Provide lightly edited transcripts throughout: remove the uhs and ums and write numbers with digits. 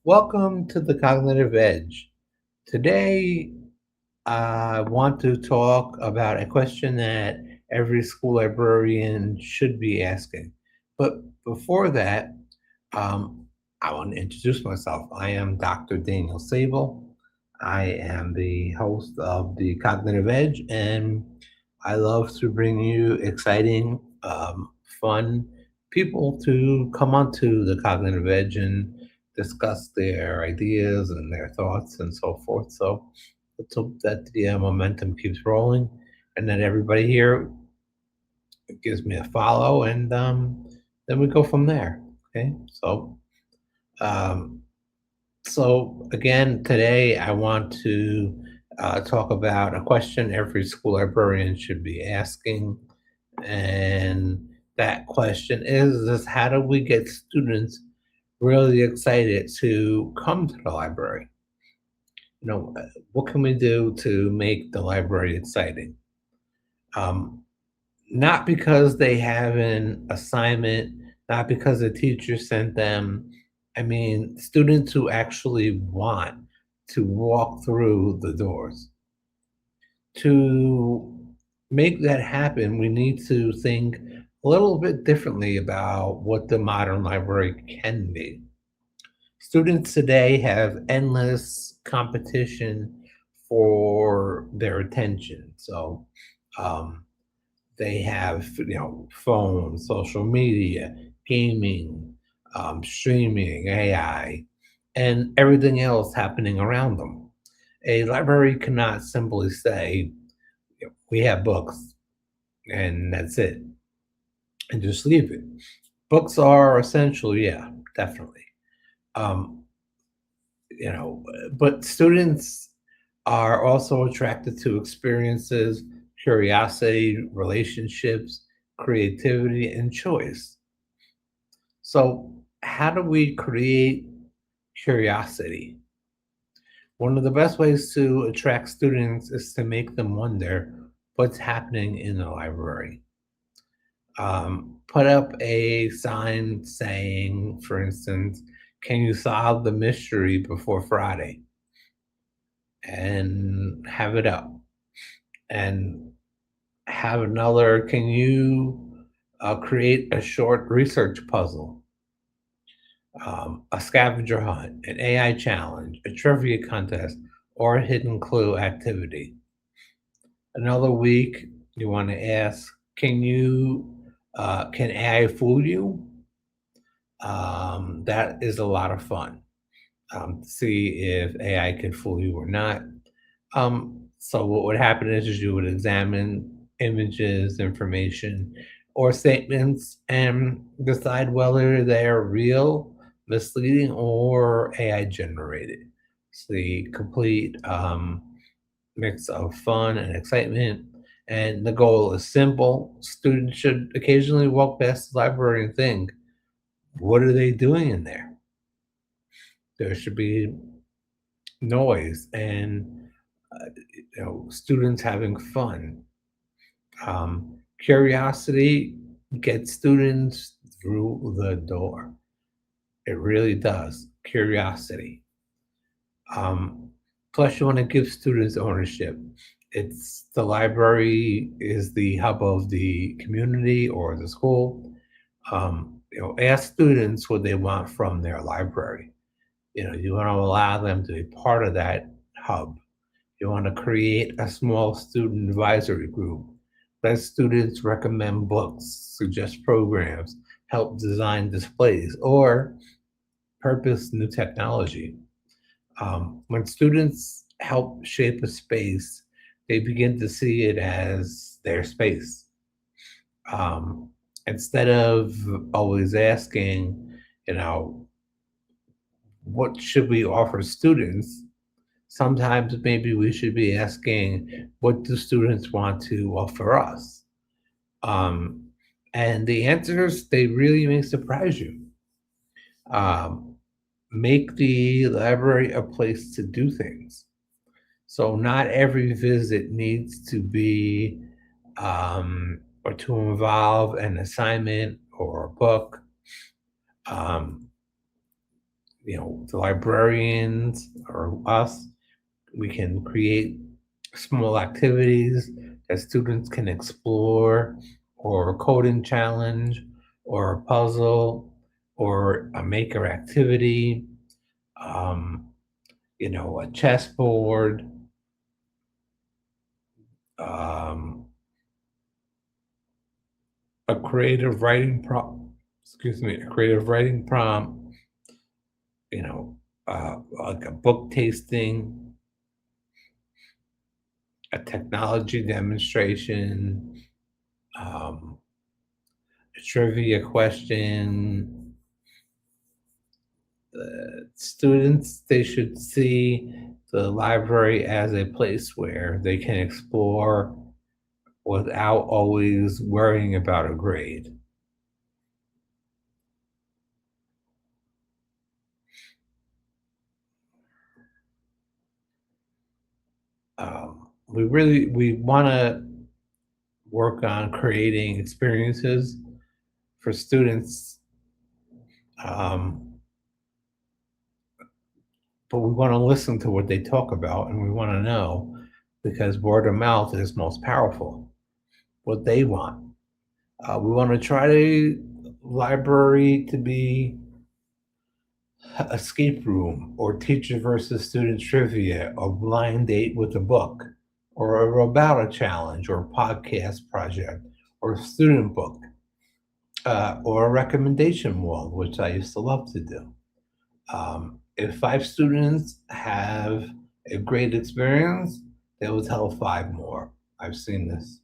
Welcome to the Cognitive Edge. Today, I want to talk about a question that every school librarian should be asking. But before that, um, I want to introduce myself. I am Dr. Daniel Sable. I am the host of the Cognitive Edge, and I love to bring you exciting, fun people to come onto the Cognitive Edge and discuss their ideas and their thoughts and so forth. So let's hope that the momentum keeps rolling and that everybody here gives me a follow, and then we go from there. Okay. Um, so again, today I want to talk about a question every school librarian should be asking. And that question is how do we get students really excited to come to the library? What can we do to make the library exciting? Um, Not because they have an assignment, not because a teacher sent them. I mean, students who actually want to walk through the doors. To make that happen, we need to think a little bit differently about what the modern library can be. Students today have endless competition for their attention. Um, they have, phones, social media, gaming, streaming, AI, and everything else happening around them. A library cannot simply say, we have books and that's it, and just leave it. Books are essential, yeah, definitely. Um, but students are also attracted to experiences, curiosity, relationships, creativity, and choice. So, how do we create curiosity? One of the best ways to attract students is to make them wonder what's happening in the library. Put up a sign saying, for instance, can you solve the mystery before Friday? And have it up. And have another, can you create a short research puzzle, a scavenger hunt, an AI challenge, a trivia contest, or a hidden clue activity? Another week, you want to ask, can AI fool you? That is a lot of fun. To see if AI can fool you or not. So what would happen is you would examine images, information, or statements and decide whether they're real, misleading, or AI generated. It's the complete mix of fun and excitement. And the goal is simple. Students should occasionally walk past the library and think, what are they doing in there? There should be noise and students having fun. Curiosity gets students through the door. It really does. Curiosity. Um, Plus, you want to give students ownership. It's the library is the hub of the community or the school. Ask students what they want from their library. You want to allow them to be part of that hub. You want to create a small student advisory group. Let students recommend books, suggest programs, help design displays, or purpose new technology. When students help shape a space, they begin to see it as their space. Um, Instead of always asking, you know, what should we offer students? Sometimes maybe we should be asking, what do students want to offer us? Um, and the answers, they really may surprise you. Um, make the library a place to do things. So not every visit needs to be or to involve an assignment or a book. Um, the librarians or us, we can create small activities that students can explore, or a coding challenge, or a puzzle, or a maker activity, um, a chessboard, um, a creative writing prompt, excuse me, a creative writing prompt, like a book tasting, a technology demonstration, um, a trivia question. Students, they should see the library as a place where they can explore without always worrying about a grade. We want to work on creating experiences for students, um, but we want to listen to what they talk about, and we want to know, because word of mouth is most powerful, what they want. We want to try to library to be escape room, or teacher versus student trivia, or blind date with a book, or a robotic challenge, or podcast project, or student book, or a recommendation wall, which I used to love to do. If five students have a great experience, they will tell five more. I've seen this.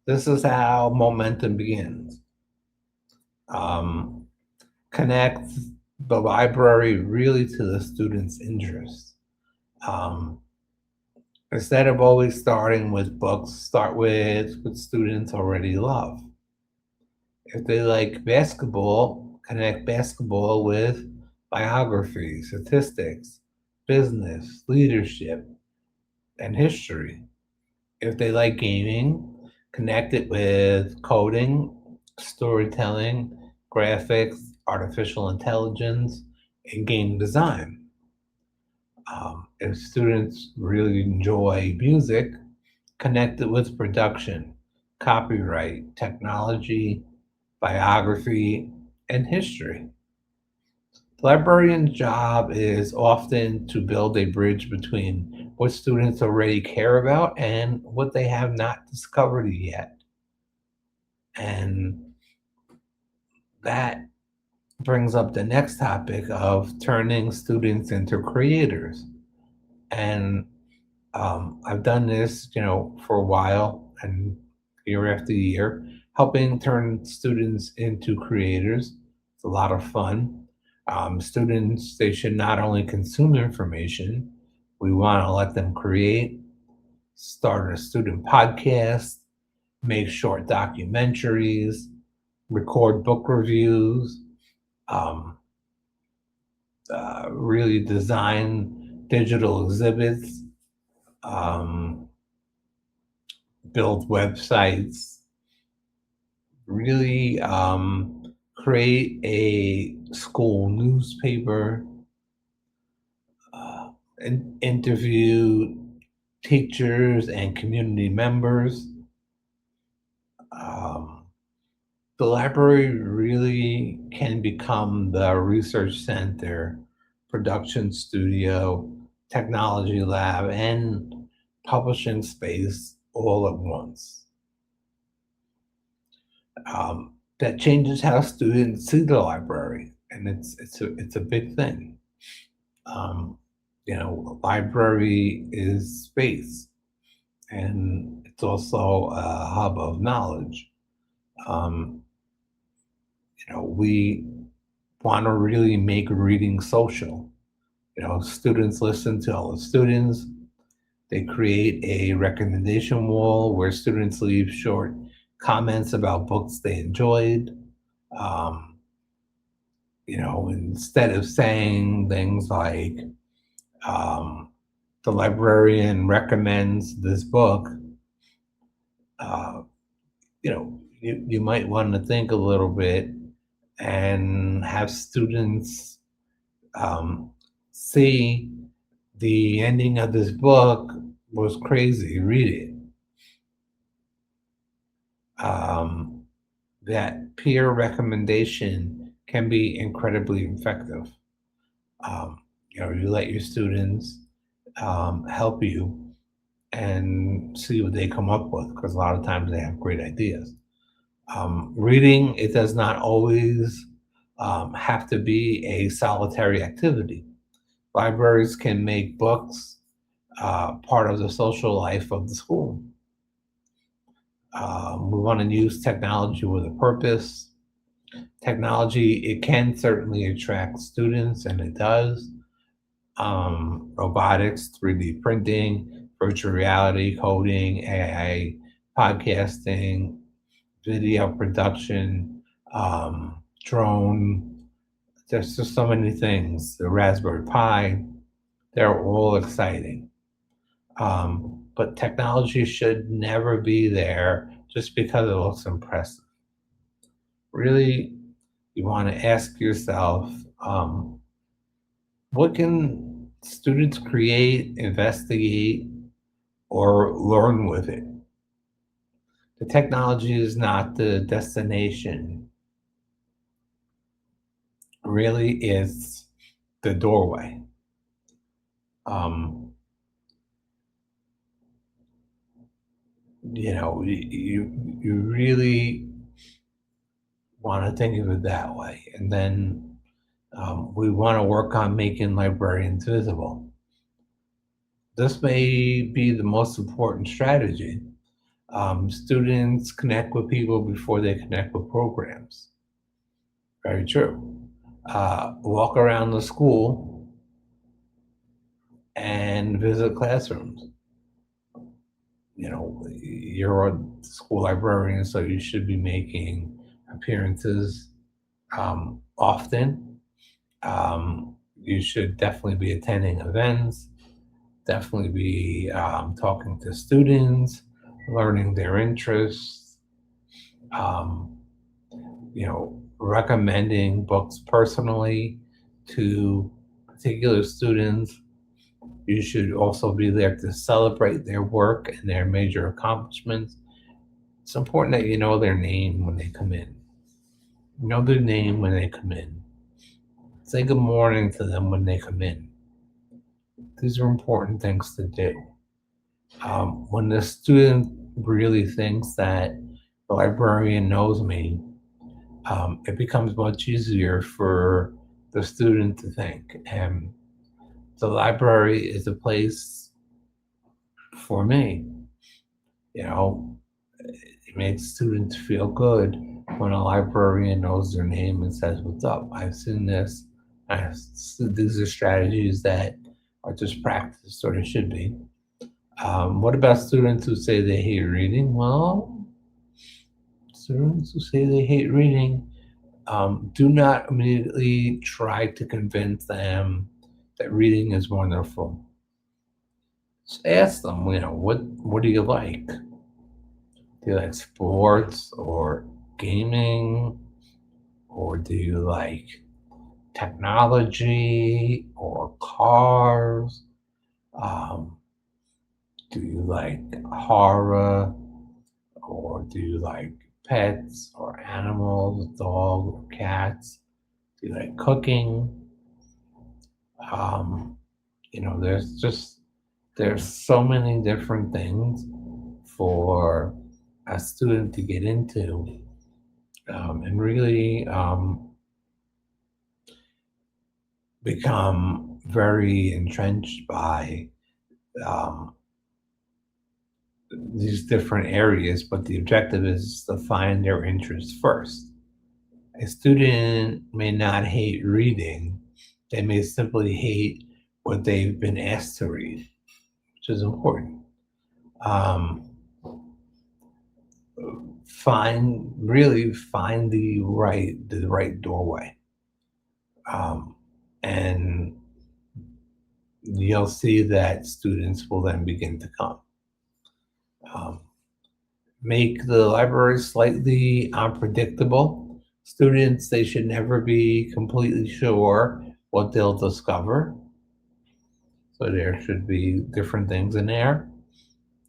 This is how momentum begins. Um, Connect the library really to the student's interests. Um, Instead of always starting with books, start with what students already love. If they like basketball, connect basketball with biography, statistics, business, leadership, and history. If they like gaming, connect it with coding, storytelling, graphics, artificial intelligence, and game design. If students really enjoy music, connect it with production, copyright, technology, biography, and history. The librarian's job is often to build a bridge between what students already care about and what they have not discovered yet. And that brings up the next topic of turning students into creators. And I've done this, for a while, and year after year, helping turn students into creators. It's a lot of fun. Students, they should not only consume information, we want to let them create, start a student podcast, make short documentaries, record book reviews, um, really design digital exhibits, um, build websites, really create a school newspaper, and interview teachers and community members. Um, the library really can become the research center, production studio, technology lab, and publishing space all at once. That changes how students see the library, and it's a big thing. Um, a library is space, and it's also a hub of knowledge. Um, we want to really make reading social. Students listen to other students. They create a recommendation wall where students leave short comments about books they enjoyed. Um, instead of saying things like, um, the librarian recommends this book, uh, you might want to think a little bit and have students Um, see, the ending of this book was crazy. Read it. Um, that peer recommendation can be incredibly effective. You let your students help you and see what they come up with because a lot of times they have great ideas. Reading, it does not always have to be a solitary activity. Libraries can make books part of the social life of the school. We want to use technology with a purpose. Technology, it can certainly attract students, and it does. Robotics, 3D printing, virtual reality, coding, AI, podcasting, video production, drone. There's just so many things. The Raspberry Pi, they're all exciting. But technology should never be there just because it looks impressive. Really, you want to ask yourself, what can students create, investigate, or learn with it? The technology is not the destination, really is the doorway. Um, you really want to think of it that way. And then we want to work on making librarians visible. This may be the most important strategy. Students connect with people before they connect with programs. Very true. Walk around the school and visit classrooms. You're a school librarian, so you should be making appearances often. You should definitely be attending events, definitely be talking to students, learning their interests, um, recommending books personally to particular students. You should also be there to celebrate their work and their major accomplishments. It's important that you know their name when they come in. Know their name when they come in. Say good morning to them when they come in. These are important things to do. When the student really thinks that the librarian knows me, it becomes much easier for the student to think. And the library is a place for me. You know, it makes students feel good when a librarian knows their name and says, "What's up? I've seen this. These are strategies that are just practiced or they should be." What about students who say they hate reading? Well, students who say they hate reading, do not immediately try to convince them that reading is wonderful. Just ask them, what do you like? Do you like sports or gaming? Or do you like technology or cars? Um, do you like horror? Or do you like pets or animals, dogs or cats? Do you like cooking? Um, there's so many different things for a student to get into and really become very entrenched by um, these different areas, but the objective is to find their interests first. A student may not hate reading, they may simply hate what they've been asked to read, which is important. Um, find the right doorway, um, and you'll see that students will then begin to come. Um, make the library slightly unpredictable. Students, they should never be completely sure what they'll discover. So there should be different things in there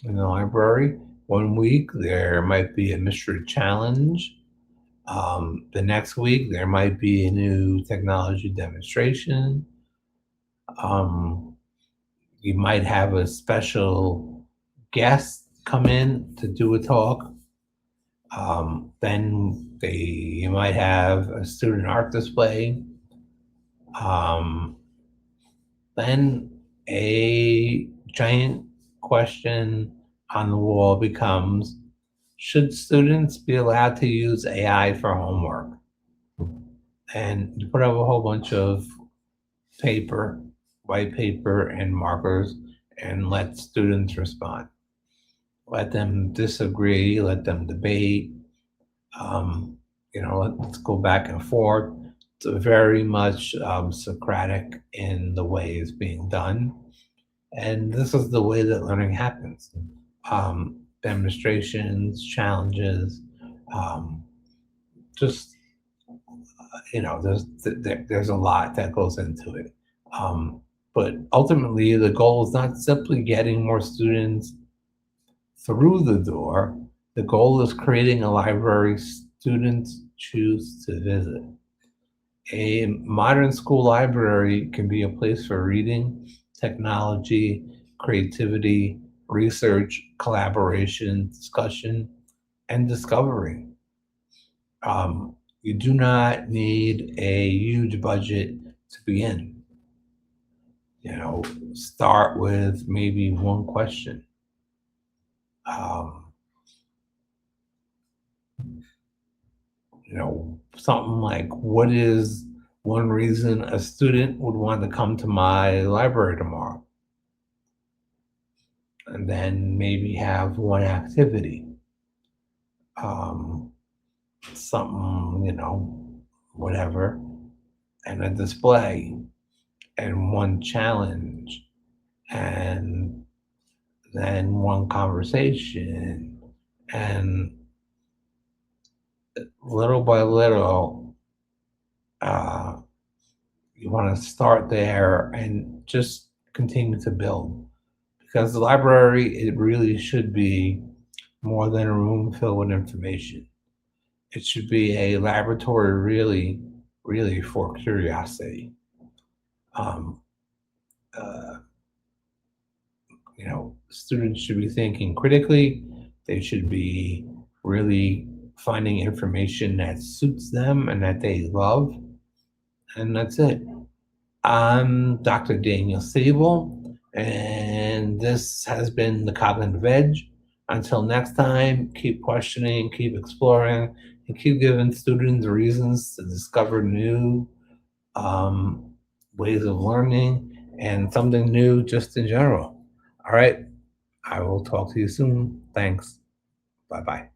in the library. One week there might be a mystery challenge. The next week there might be a new technology demonstration. Um, you might have a special guest come in to do a talk. Then you might have a student art display. Um, then a giant question on the wall becomes, should students be allowed to use AI for homework? And you put up a whole bunch of paper, white paper, and markers, and let students respond. Let them disagree, let them debate. Um, let's go back and forth. It's very much Socratic in the way it's being done. And this is the way that learning happens. Demonstrations, challenges, um, just there's a lot that goes into it. Um, but ultimately, the goal is not simply getting more students through the door. The goal is creating a library students choose to visit. A modern school library can be a place for reading, technology, creativity, research, collaboration, discussion, and discovery. You do not need a huge budget to begin. Start with maybe one question. Um, Something like, what is one reason a student would want to come to my library tomorrow? And then maybe have one activity, um, something, whatever, and a display, and one challenge, and then one conversation, and little by little, uh, you want to start there and just continue to build. Because the library, it really should be more than a room filled with information. It should be a laboratory, really, really, for curiosity. Um, uh, Students should be thinking critically. They should be really finding information that suits them and that they love. And that's it. I'm Dr. Daniel Siebel, and this has been the Cognitive Edge. Until next time, keep questioning, keep exploring, and keep giving students reasons to discover new um, ways of learning and something new just in general. All right. I will talk to you soon. Thanks. Bye bye.